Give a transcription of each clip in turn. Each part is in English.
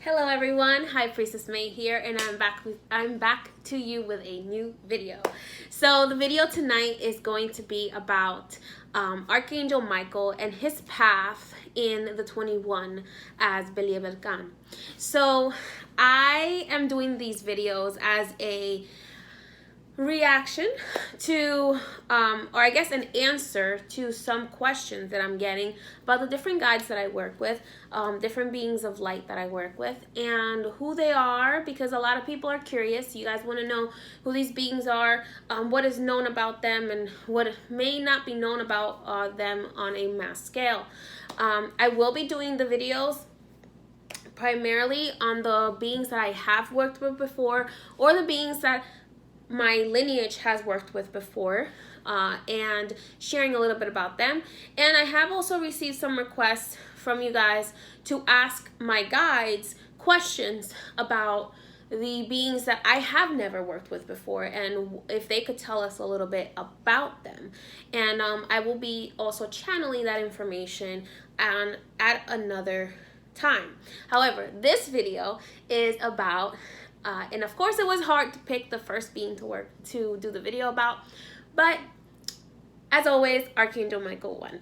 Hello everyone, hi Priestess May here, and I'm back to you with a new video. So the video tonight is going to be about Archangel Michael and his path in the 21 as Belie Belcan. So I am doing these videos as a reaction to or I guess an answer to some questions that I'm getting about the different guides that I work with, different beings of light that I work with, and who they are, because a lot of people are curious. You guys want to know who these beings are, what is known about them, and what may not be known about them on a mass scale. I will be doing the videos primarily on the beings that I have worked with before, or the beings that my lineage has worked with before, and sharing a little bit about them. And I have also received some requests from you guys to ask my guides questions about the beings that I have never worked with before, and if they could tell us a little bit about them. And I will be also channeling that information at another time. However, this video is about and of course it was hard to pick the first being to do the video about, but as always, Archangel Michael won.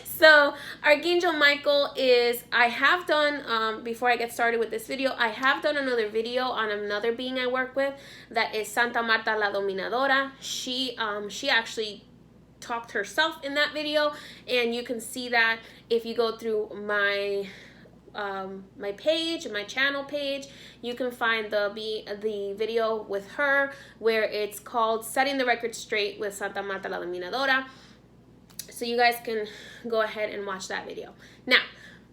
So Archangel Michael is, I have done, before I get started with this video, I have done another video on another being I work with, that is Santa Marta la Dominadora. She actually talked herself in that video, and you can see that if you go through my page, my channel page. You can find the video with her, where it's called Setting the Record Straight with Santa Marta la Dominadora. So you guys can go ahead and watch that video. Now,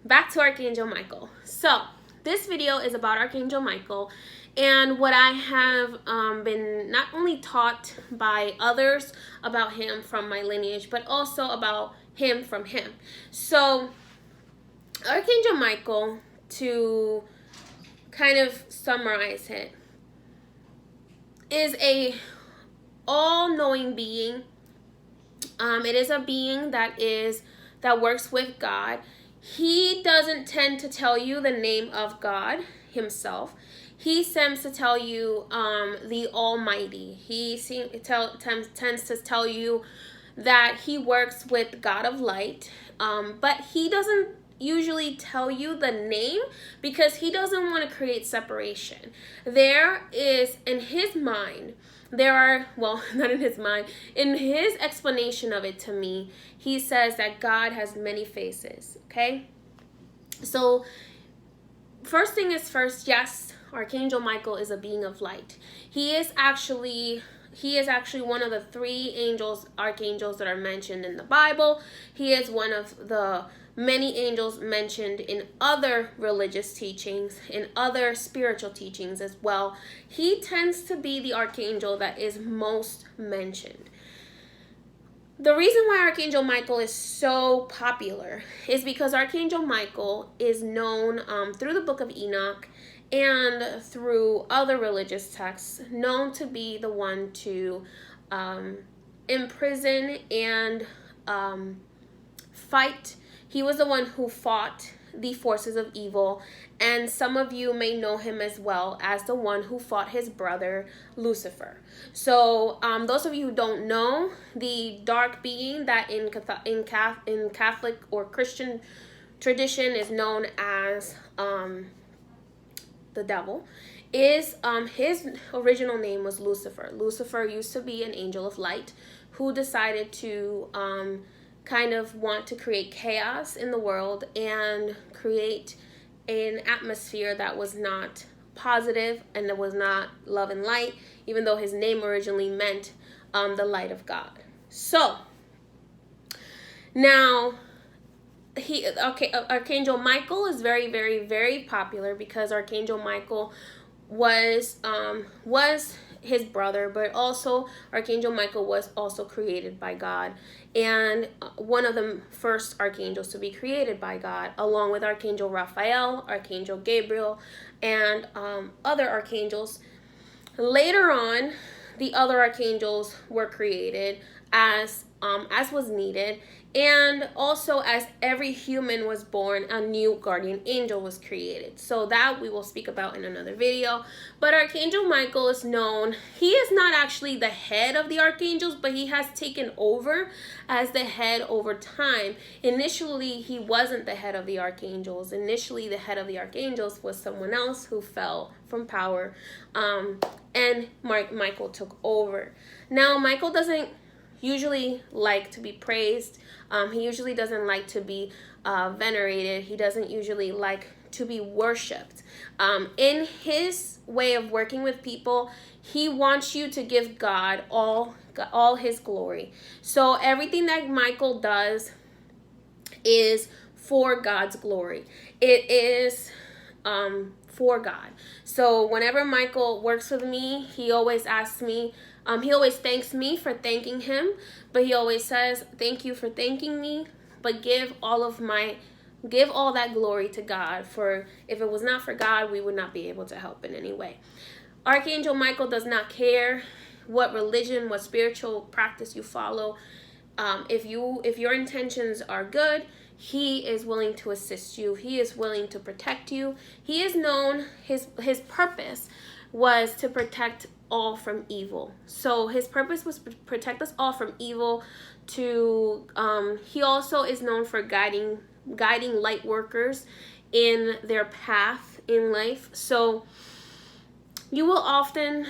back to Archangel Michael. So this video is about Archangel Michael and what I have been not only taught by others about him from my lineage, but also about him from him. So Archangel Michael, to kind of summarize it, is a all-knowing being. It is a being that works with God. He doesn't tend to tell you the name of God himself. He tends to tell you the Almighty. He tends to tell you that he works with God of Light, but he doesn't usually tell you the name, because he doesn't want to create separation. There is, in his mind, there are, well, not in his mind, in his explanation of it to me, he says that God has many faces, okay? So first thing is first, yes, Archangel Michael is a being of light. He is actually one of the three archangels that are mentioned in the Bible. He is one of the many angels mentioned in other religious teachings, in other spiritual teachings as well. He tends to be the archangel that is most mentioned. The reason why Archangel Michael is so popular is because Archangel Michael is known through the Book of Enoch and through other religious texts, known to be the one to imprison and fight. He was the one who fought the forces of evil, and some of you may know him as well as the one who fought his brother Lucifer. So those of you who don't know, the dark being that in Catholic or Christian tradition is known as the devil, is his original name was Lucifer. Lucifer used to be an angel of light who decided to kind of want to create chaos in the world and create an atmosphere that was not positive and that was not love and light, even though his name originally meant the light of God. So now Archangel Michael is very, very, very popular because Archangel Michael was his brother, but also Archangel Michael was also created by God, and one of the first archangels to be created by God, along with Archangel Raphael, Archangel Gabriel, and other archangels. Later on, the other archangels were created as as was needed. And also, as every human was born, a new guardian angel was created. So that we will speak about in another video. But Archangel Michael is known, he is not actually the head of the archangels, but he has taken over as the head over time. Initially, he wasn't the head of the archangels. Initially, the head of the archangels was someone else who fell from power. And Michael took over. Now, Michael doesn't usually like to be praised. He usually doesn't like to be venerated. He doesn't usually like to be worshipped. In his way of working with people, he wants you to give God all his glory. So everything that Michael does is for God's glory. It is for God. So whenever Michael works with me, he always asks me, he always thanks me for thanking him, but he always says, thank you for thanking me, but give all that glory to God, for if it was not for God, we would not be able to help in any way. Archangel Michael does not care what religion, what spiritual practice you follow. If your intentions are good, he is willing to assist you. He is willing to protect you. He is known, his purpose was to protect all from evil. So his purpose was to protect us all from evil. He also is known for guiding light workers in their path in life. So you will often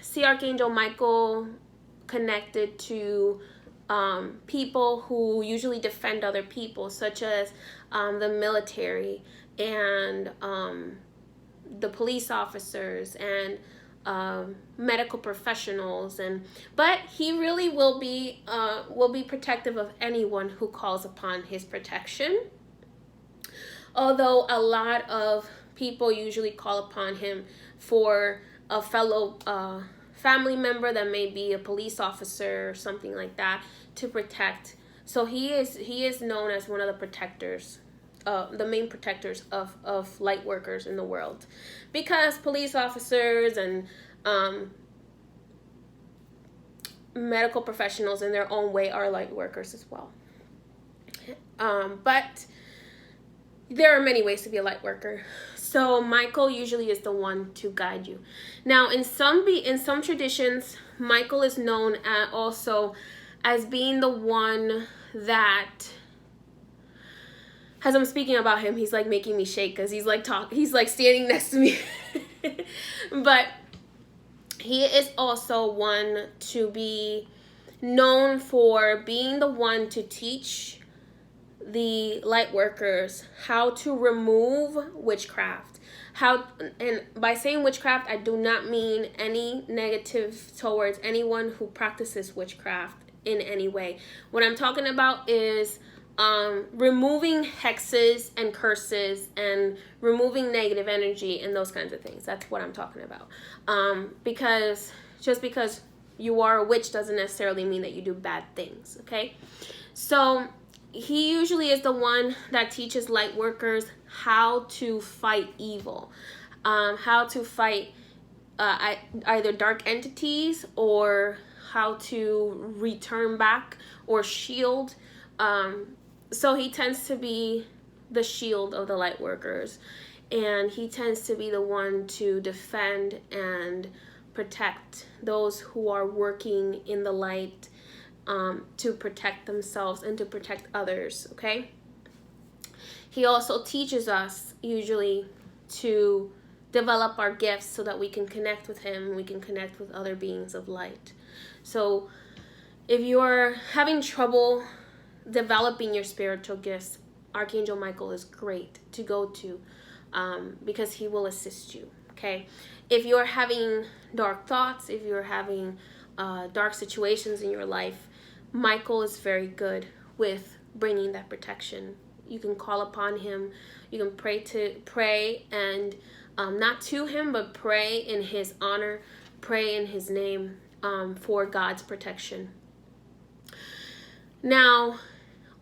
see Archangel Michael connected to people who usually defend other people, such as the military and the police officers and medical professionals, but he really will be protective of anyone who calls upon his protection. Although a lot of people usually call upon him for a fellow family member that may be a police officer or something like that to protect. So he is known as one of the protectors, the main protectors of light workers in the world, because police officers and medical professionals in their own way are light workers as well. But there are many ways to be a light worker. So Michael usually is the one to guide you. Now, in some traditions, Michael is known also as being the one that, as I'm speaking about him, he's like making me shake because he's like standing next to me. But he is also one to be known for being the one to teach the light workers how to remove witchcraft. And by saying witchcraft, I do not mean any negative towards anyone who practices witchcraft in any way. What I'm talking about is removing hexes and curses and removing negative energy and those kinds of things. That's what I'm talking about. Because just because you are a witch doesn't necessarily mean that you do bad things, okay? So he usually is the one that teaches light workers how to fight evil, how to fight either dark entities, or how to return back or shield. So he tends to be the shield of the light workers, and he tends to be the one to defend and protect those who are working in the light, to protect themselves and to protect others, okay? He also teaches us usually to develop our gifts so that we can connect with him, we can connect with other beings of light. So if you're having trouble developing your spiritual gifts, Archangel Michael is great to go to, because he will assist you, okay? If you're having dark thoughts, if you're having dark situations in your life, Michael is very good with bringing that protection. You can call upon him. You can pray and not to him, but pray in his honor, pray in his name, for God's protection. Now,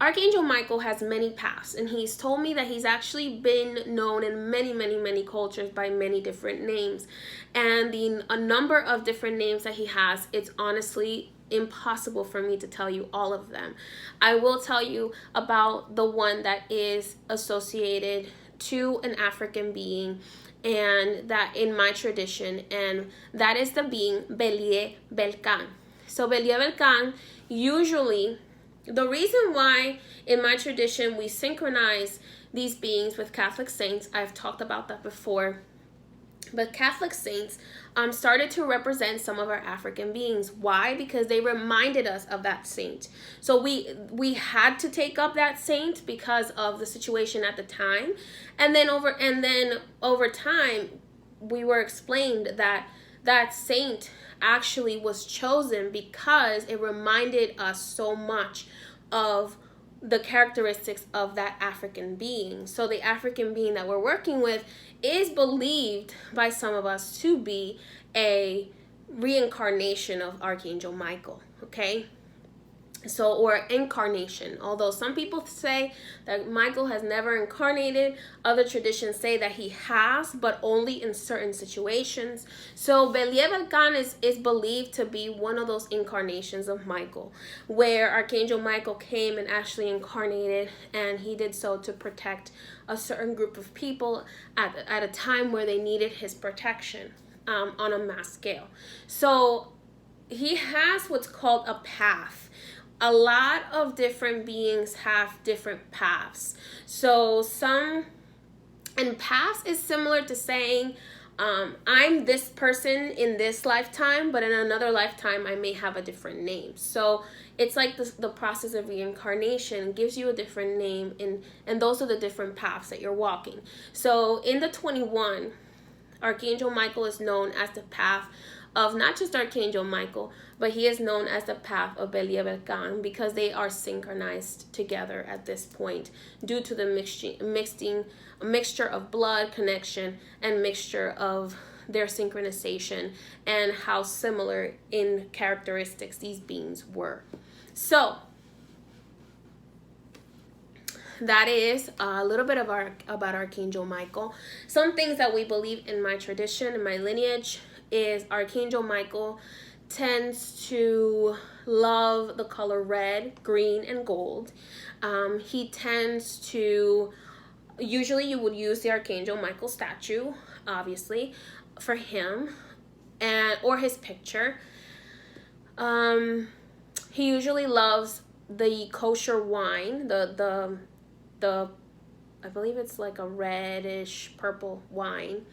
Archangel Michael has many paths, and he's told me that he's actually been known in many, many, many cultures by many different names. And a number of different names that he has, it's honestly impossible for me to tell you all of them. I will tell you about the one that is associated to an African being, and that in my tradition, and that is the being Belie Belcan. So Belie Belcan, usually, the reason why in my tradition we synchronize these beings with Catholic saints, I've talked about that before, but Catholic saints started to represent some of our African beings. Why? Because they reminded us of that saint. So we had to take up that saint because of the situation at the time, and then over time we were explained that that saint actually was chosen because it reminded us so much of the characteristics of that African being. So the African being that we're working with is believed by some of us to be a reincarnation of Archangel Michael, okay? So, or incarnation. Although some people say that Michael has never incarnated, other traditions say that he has, but only in certain situations. So Belie Belcan is believed to be one of those incarnations of Michael, where Archangel Michael came and actually incarnated, and he did so to protect a certain group of people at a time where they needed his protection on a mass scale. So he has what's called a path. A lot of different beings have different paths. So and paths is similar to saying, I'm this person in this lifetime, but in another lifetime I may have a different name. So it's like the process of reincarnation gives you a different name, and those are the different paths that you're walking. So in the 21, Archangel Michael is known as the path of not just Archangel Michael, but he is known as the path of Belie Belcan because they are synchronized together at this point due to the mixture of blood connection and mixture of their synchronization and how similar in characteristics these beings were. So that is a little bit of about Archangel Michael. Some things that we believe in my tradition, in my lineage, is Archangel Michael tends to love the color red, green, and gold. He tends to, usually you would use the Archangel Michael statue, obviously, for him, or his picture. He usually loves the kosher wine, the I believe it's like a reddish purple wine.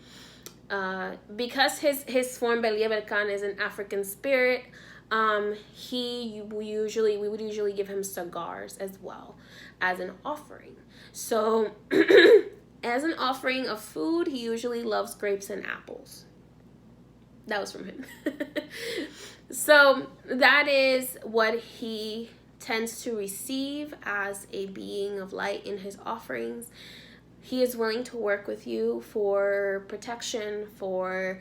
Because his form Belie Belcan is an African spirit, we would usually give him cigars as well as an offering. So as an offering of food, he usually loves grapes and apples. That was from him. So that is what he tends to receive as a being of light in his offerings. He is willing to work with you for protection, for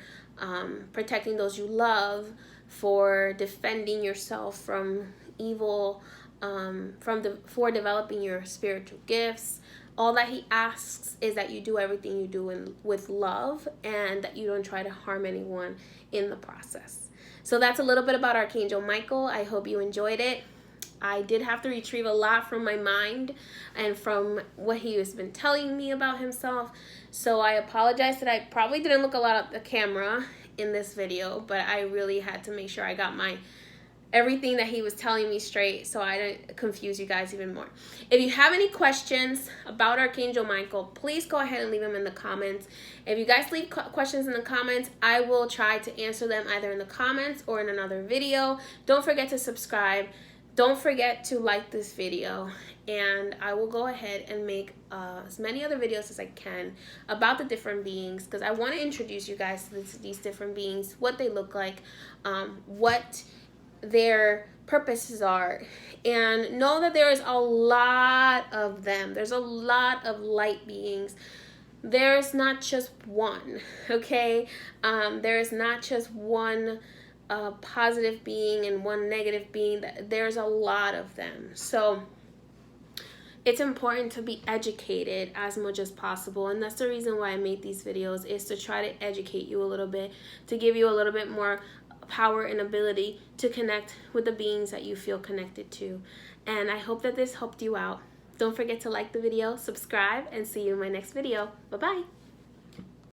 protecting those you love, for defending yourself from evil, for developing your spiritual gifts. All that he asks is that you do everything you do with love, and that you don't try to harm anyone in the process. So that's a little bit about Archangel Michael. I hope you enjoyed it. I did have to retrieve a lot from my mind and from what he has been telling me about himself. So I apologize that I probably didn't look a lot at the camera in this video, but I really had to make sure I got everything that he was telling me straight so I didn't confuse you guys even more. If you have any questions about Archangel Michael, please go ahead and leave them in the comments. If you guys leave questions in the comments, I will try to answer them either in the comments or in another video. Don't forget to subscribe. Don't forget to like this video, and I will go ahead and make as many other videos as I can about the different beings, because I want to introduce you guys to these different beings, what they look like, what their purposes are, and know that there is a lot of them. There's a lot of light beings. There's not just one, okay? There is not just one positive being and one negative being. There's a lot of them. So it's important to be educated as much as possible, and that's the reason why I make these videos, is to try to educate you a little bit, to give you a little bit more power and ability to connect with the beings that you feel connected to. And I hope that this helped you out. Don't forget to like the video, subscribe, and see you in my next video. Bye-bye.